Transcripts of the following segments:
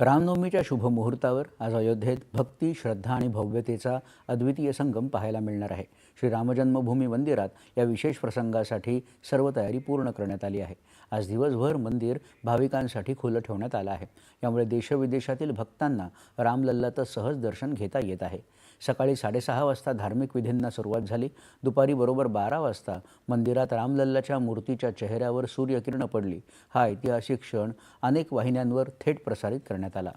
रामनवमीच्या शुभ मुहूर्तावर आज अयोध्येत भक्ती, श्रद्धा आणि भव्यतेचा अद्वितीय संगम पाहायला मिळणार आहे. श्री रामजन्मभूमी मंदिरात या विशेष प्रसंगासाठी सर्व तयारी पूर्ण करण्यात आली आहे. आज दिवसभर मंदिर भाविकांसाठी खुलं ठेवण्यात आलं आहे. यामुळे देशविदेशातील भक्तांना रामलल्लाचं सहज दर्शन घेता येत आहे. सकाळी 6:30 वाजता धार्मिक विधींना सुरुवात झाली. दुपारी बरोबर 12 वाजता मंदिरात रामलल्लाच्या मूर्तीच्या चेहऱ्यावर सूर्यकिरणं पडली. हा ऐतिहासिक क्षण अनेक वाहिन्यांवर थेट प्रसारित करण्यात आला.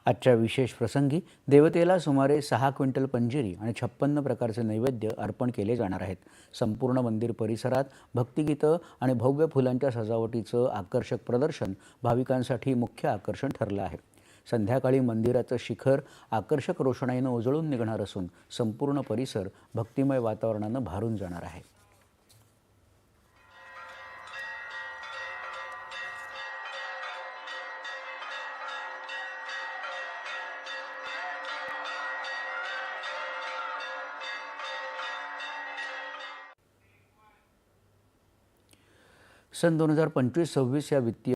आजच्या विशेष प्रसंगी देवतेला सुमारे 6 क्विंटल पंजिरी आणि 56 प्रकारचे नैवेद्य अर्पण केले जाणार आहेत. संपूर्ण मंदिर परिसरात भक्तिगीतं आणि भव्य फुलांच्या सजावटीचं आकर्षक प्रदर्शन भाविकांसाठी मुख्य आकर्षण ठरलं आहे. संध्याकाळी मंदिराचं शिखर आकर्षक रोषणाईनं उजळून निघणार असून संपूर्ण परिसर भक्तिमय वातावरणानं भारून जाणार आहे. सन 2025-26 या वित्तीय